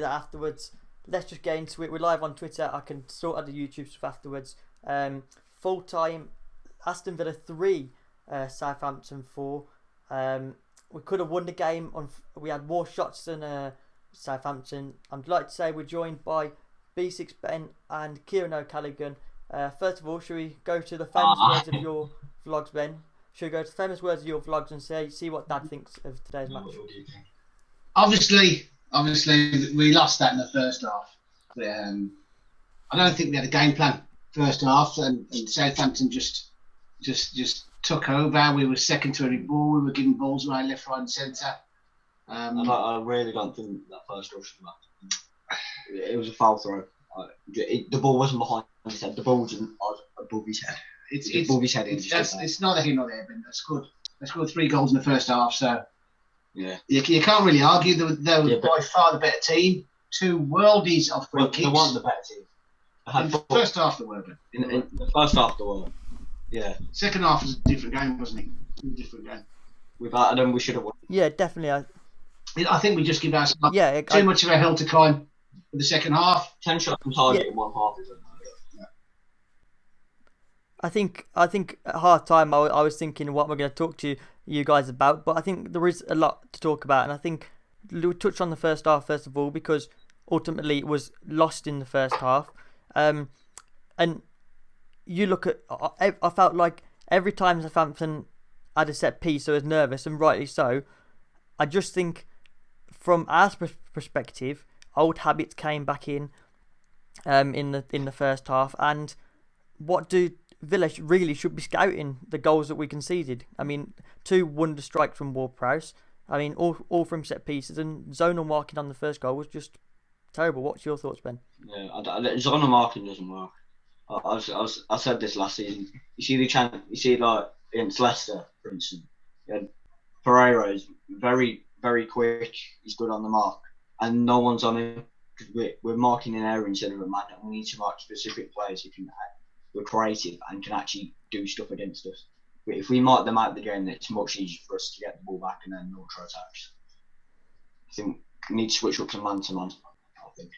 Afterwards, let's just get into it. We're live on Twitter. I can sort out the YouTube stuff afterwards. Full time, Aston Villa 3, Southampton 4. We could have won the game. We had more shots than Southampton. I'm delighted to say we're joined by B6 Ben and Kieron O'Callaghan. First of all, should we go to the famous words of your vlogs, Ben? Should we go to the famous words of your vlogs and see what Dad thinks of today's match? What do you think? Obviously, we lost that in the first half. I don't think we had a game plan first half, and Southampton just took over. We were second to every ball. We were giving balls away left, right, and centre. I really don't think that first rush was that. It was a foul throw. The ball wasn't behind his head. The ball was above his head. It's above his head. It's neither here nor there. But they scored 3 goals in the first half, so. Yeah, you can't really argue. They were by far the better team. 2 worldies of free kicks. They weren't the better team. In the first half, they were. In the first half, they were. Yeah. Second half was a different game, wasn't it? It was a different game. Without them, we should have won. Yeah, definitely. I think we just give ourselves too much of a hill to climb for the second half. 10 shots on target in one half, isn't it? I think at half time I was thinking what we're going to talk to you guys about, but I think there is a lot to talk about, and I think we'll touch on the first half first of all, because ultimately it was lost in the first half. And you look at, I felt like every time Southampton had a set piece, I was nervous, and rightly so. I just think from our perspective, old habits came back in the first half, and what do Villa really should be scouting the goals that we conceded. I mean, 2 wonder strikes from Ward-Prowse. I mean, all from set pieces, and zonal marking on the first goal was just terrible. What's your thoughts, Ben? Yeah, zonal marking doesn't work. I said this last season. You see like against Leicester, for instance. Pereira is very, very quick. He's good on the mark, and no one's on him because we're marking an area instead of a man. And we need to mark specific players who can. We're creative and can actually do stuff against us. But if we mark them out of the game, then it's much easier for us to get the ball back and then ultra attacks. I think we need to switch up to man, I think.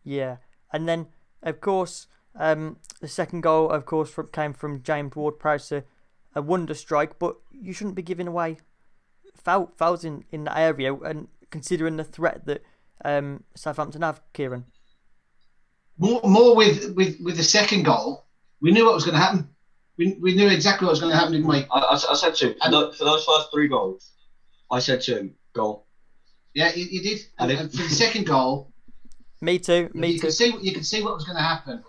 Yeah, and then of course the second goal, of course, came from James Ward-Prowse, a wonder strike. But you shouldn't be giving away fouls in that area, and considering the threat that Southampton have, Kieron. More with the second goal, we knew what was going to happen. We knew exactly what was going to happen, didn't we? I said to him, for those first 3 goals, I said to him, goal. Yeah, you did. And for the second goal, me too. You could see what was going to happen.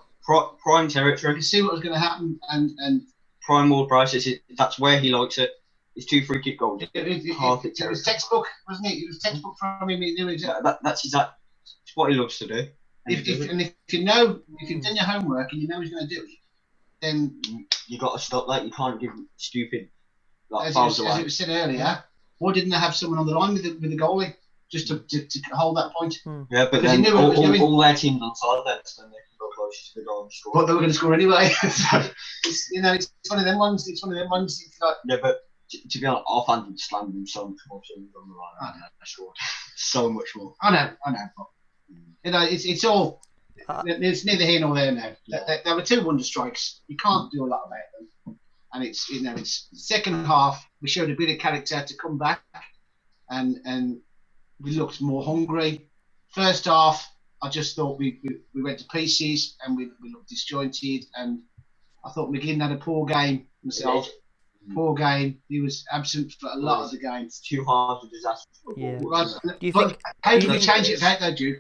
Prime territory. You could see what was going to happen, and prime Ward-Prowse. That's where he likes it. It's 2 free kick goals. It was textbook, wasn't it? It was textbook from him. He knew exactly. That's exactly what he loves to do. If you've done your homework and you know he's going to do it, then you got to stop that. You can't give stupid fouls away. As it was said earlier, why didn't they have someone on the line with the goalie just to hold that point? Yeah, but then all their teams on side then they can go closer to the goal and score. But they were going to score anyway. So it's one of them ones. It's one of them ones. It's like, yeah, but to be honest, our fans would slam them so much more on the line. I know, sure. So much more. I know. But, it's all. It's neither here nor there now. There were 2 wonder strikes. You can't do a lot about them. And it's second half. We showed a bit of character to come back, and we looked more hungry. First half, I just thought we went to pieces and we looked disjointed. And I thought McGinn had a poor game himself. Poor game. He was absent for a lot of the game. It's 2 halves of disaster. Yeah. Right. How do we change it about though, Jude?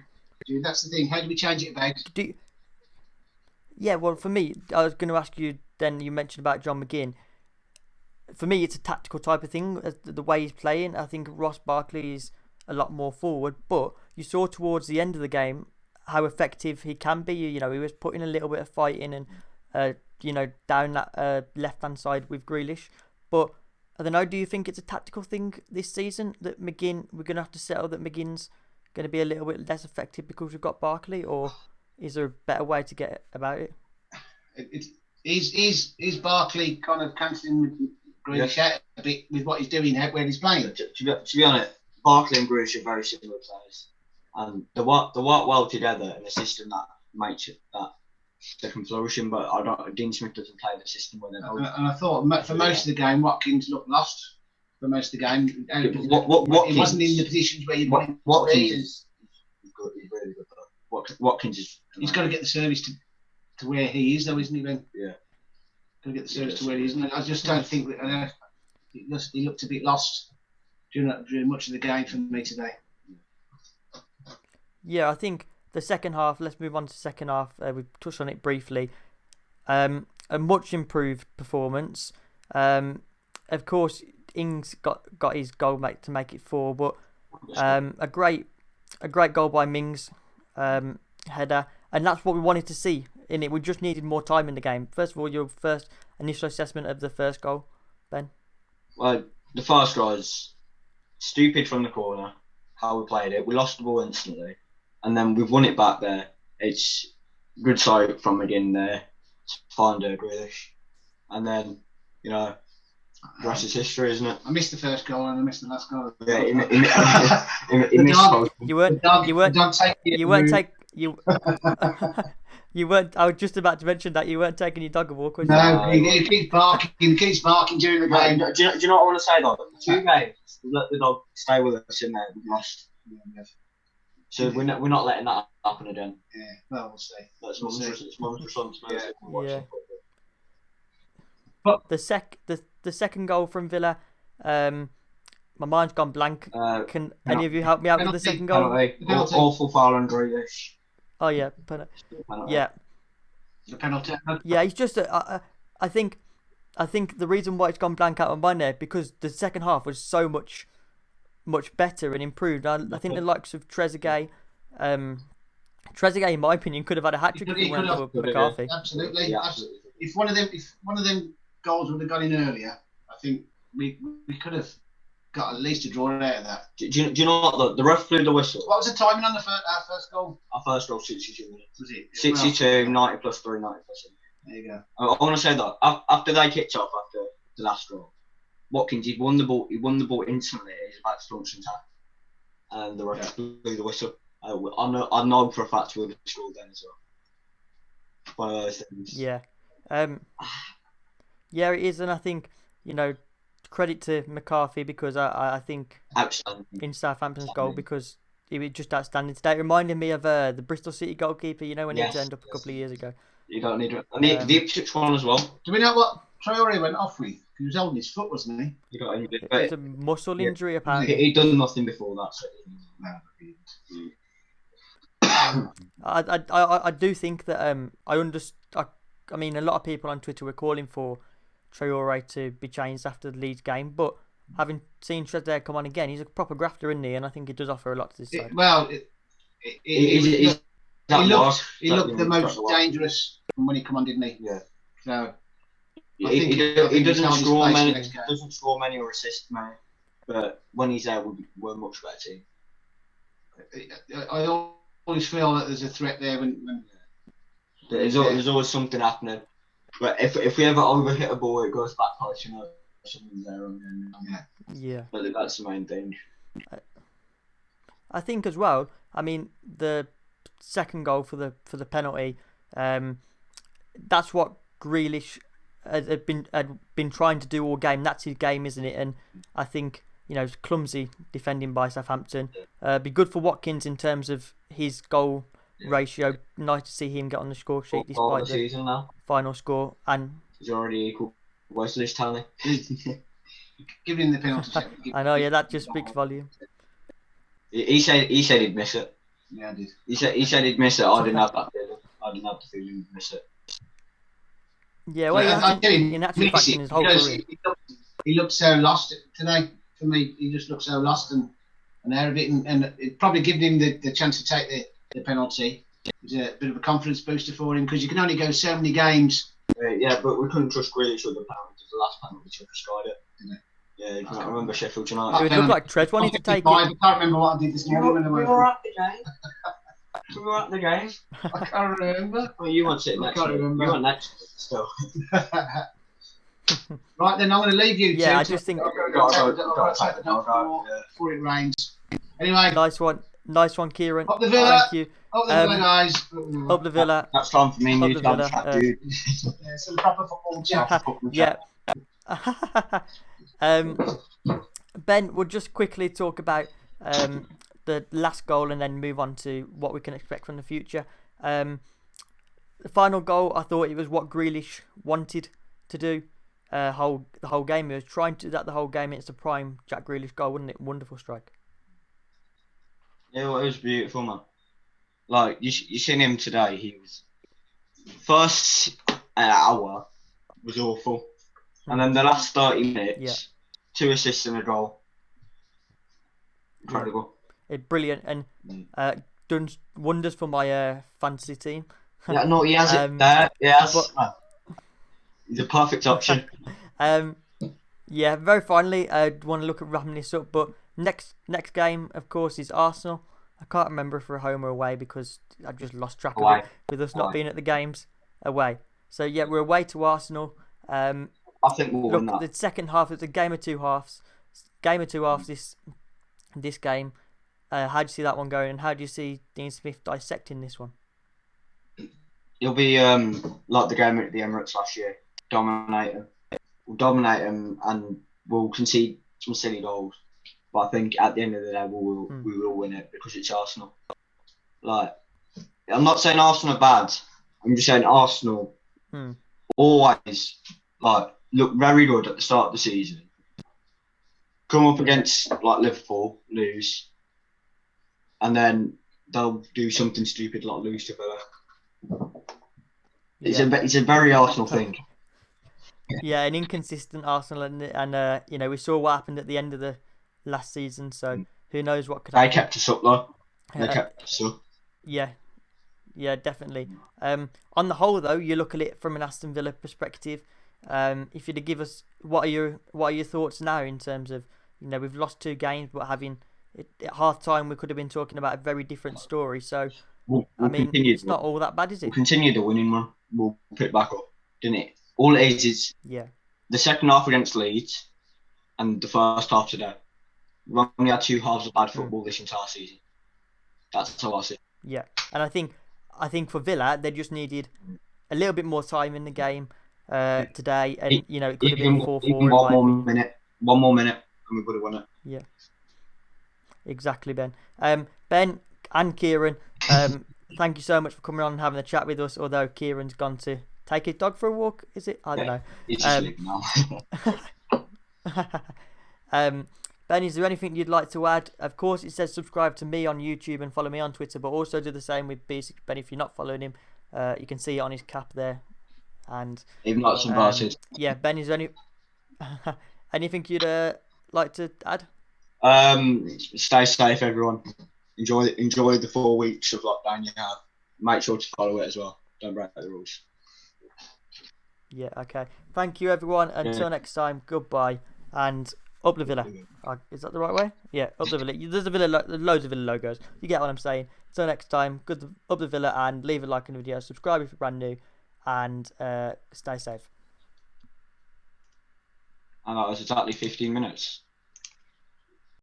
That's the thing. How do we change it about? Yeah, well, for me, I was going to ask you. Then you mentioned about John McGinn. For me, it's a tactical type of thing. The way he's playing, I think Ross Barkley is a lot more forward. But you saw towards the end of the game how effective he can be. He was putting a little bit of fight in and down that left hand side with Grealish. But I don't know. Do you think it's a tactical thing this season that we're going to have to settle that McGinn's going to be a little bit less effective because we've got Barkley, or is there a better way to get about it? Is Barkley kind of cancelling Grealish out a bit with what he's doing out where he's playing? To be honest, Barkley and Grealish are very similar players. and they work well together in a system that makes it that they can flourish in. But Dean Smith doesn't play the system where they're both. And I thought for most of the game, Watkins looked lost for most of the game. He wasn't in the positions where you want him to be. He's good. He's really good. Watkins is. He's got to get the service to where he is, though, isn't he, Ben? Yeah. Got to get the service to where he is. And I just don't think that he looked a bit lost during much of the game for me today. Yeah, I think the second half. Let's move on to the second half. We touched on it briefly. A much improved performance. Of course, Ings got his goal to make it 4, but a great goal by Mings, header, and that's what we wanted to see in it. We just needed more time in the game. First of all, your first initial assessment of the first goal, Ben? Well, the first goal is stupid from the corner. How we played it, we lost the ball instantly, and then we've won it back there. It's good sight from again there to find Grealish, and then the rest is history, isn't it? I missed the first goal and I missed the last goal. Yeah, in this goal. You weren't. I was just about to mention that you weren't taking your dog a walk. No, he keeps barking. He keeps barking during the game. Do you know what I want to say though? 2 games, we let the dog stay with us in there. We've lost. So we're not letting that happen again. Yeah, well, we'll see. That's mum's responsibility. Yeah. But the second goal from Villa, my mind's gone blank. Can any of you help me out with the second goal? Penalty. Awful foul on Grealish. Oh yeah, yeah. The penalty. Yeah, he's just. I think the reason why it's gone blank out of my mind there because the second half was so much better and improved. I think the likes of Trezeguet, in my opinion, could have had a hat trick if he went for McCarthy. Absolutely, yeah. Absolutely. If one of them goals would have gone in earlier, I think we could have got at least a draw out of that. Do you know what? The ref blew the whistle. What was the timing on our first goal? Our first goal, 62 minutes. Was it? 62, 90 plus 3, 90 plus 3. There you go. I want to say that after they kicked off after the last goal, Watkins he won the ball instantly. He's about to launch an attack, and the ref blew the whistle. I know for a fact we would have scored then as well. One of those things. Yeah. Yeah, it is, and I think credit to McCarthy because I think in Southampton's goal because he was just outstanding today. It reminded me of the Bristol City goalkeeper, when he turned up a couple of years ago. You don't need it. And the Ipswich one as well. Do we know what Traore went off with? He was holding his foot, wasn't he? He got injured. It was a muscle injury apparently. He'd done nothing before that. So I do think that I mean, a lot of people on Twitter were calling for Traore to be changed after the Leeds game, but having seen Trezeguet come on again, he's a proper grafter, isn't he? And I think he does offer a lot to this side. He looked the most dangerous when he come on, didn't he? Yeah. So he doesn't score many or assist many, but when he's there, we're a much better team. I always feel that there's a threat there when there's always something happening. But if we ever overhit a ball, it goes back past, something's there on the Yeah. But that's the main thing. I think as well. I mean, the second goal for the penalty. That's what Grealish had been trying to do all game. That's his game, isn't it? And I think it's clumsy defending by Southampton. Be good for Watkins in terms of his goal ratio. Nice to see him get on the score sheet despite the season now. Final score, and he's already equal Wesley's tally. Give him the penalty. I know, yeah, that just speaks volume. He said he'd miss it. Yeah, I did. He said he'd miss it. I didn't have that feeling. I didn't have the feeling he'd miss it. Yeah, well, in actual fact, in his whole career, he looked so lost today. For me, he just looked so lost and out of it, and it probably given him the chance to take the penalty. It was a bit of a confidence booster for him because you can only go so many games. Yeah, but we couldn't trust Grealish with the penalty. It was the last penalty which destroyed it. Didn't it? Yeah, you can't remember Sheffield United. It would look like Trez wanted to take it. I can't remember what I did this morning. We were at the game. We were at the game. I can't remember. Well, you weren't sitting next to me. You weren't next to me still. Right, then I'm going to leave you two. Yeah, I just think... Before it rains. Anyway. Nice one. Nice one, Kieron. Up the Villa. Thank you. Up the Villa, guys. Up the Villa. That's time for me. Up New the time Villa, chat, dude. Yeah, some proper football chat. Yeah. Ben, we'll just quickly talk about the last goal and then move on to what we can expect from the future. The final goal, I thought it was what Grealish wanted to do the whole game. He was trying to do that the whole game. It's a prime Jack Grealish goal, wasn't it? Wonderful strike. Yeah, well, it was beautiful, man. Like, you seen him today. He was first hour was awful, and then the last 30 minutes, 2 assists and a goal. Incredible. Brilliant, and done wonders for my fantasy team. Yeah, no, he has it there. Yes, he's a perfect option. Yeah, very finally, I want to look at wrapping this up, but next game, of course, is Arsenal. I can't remember if we're home or away because I've just lost track of it with us not being at the games. Away. So, yeah, we're away to Arsenal. I think we'll win that. The second half, it's a game of two halves. This game. How do you see that one going, and how do you see Dean Smith dissecting this one? It'll be like the game at the Emirates last year. We'll dominate them, and we'll concede some silly goals. But I think at the end of the day, we will win it because it's Arsenal. Like, I'm not saying Arsenal are bad. I'm just saying Arsenal always look very good at the start of the season. Come up against like Liverpool, lose, and then they'll do something stupid like lose to Villa. It's a very Arsenal thing. Yeah, an inconsistent Arsenal, and you know, we saw what happened at the end of the last season. So who knows what could happen? They kept us up though. They kept us up. Yeah, definitely. On the whole, though, you look at it from an Aston Villa perspective. If you'd give us what are your thoughts now in terms of, you know, we've lost 2 games, but having at half time we could have been talking about a very different story. So I mean, it's not all that bad, is it? We'll continue the winning run. We'll pick it back up, didn't it? All it is the second half against Leeds and the first half today. We've only had 2 halves of bad football this entire season. That's how I see it. Yeah, and I think for Villa, they just needed a little bit more time in the game today, and you know, it could have been 4-4. One more minute, and we would have won it. Yeah, exactly, Ben. Ben and Kieron, thank you so much for coming on and having a chat with us. Although Kieron's gone to take his dog for a walk, is it? I don't know. He's just sleeping now. Ben, is there anything you'd like to add? Of course, it says subscribe to me on YouTube and follow me on Twitter, but also do the same with B6 Ben. If you're not following him, you can see it on his cap there. And even not invited. Yeah, Ben, is there anything you'd like to add? Stay safe, everyone. Enjoy the 4 weeks of lockdown you have. Make sure to follow it as well. Don't break the rules. Yeah, okay. Thank you, everyone. Until next time, goodbye. And up the Villa. Is that the right way? Yeah, up the Villa. There's loads of Villa logos. You get what I'm saying. Until next time, up the Villa, and leave a like on the video. Subscribe if you're brand new, and stay safe. And that was exactly 15 minutes.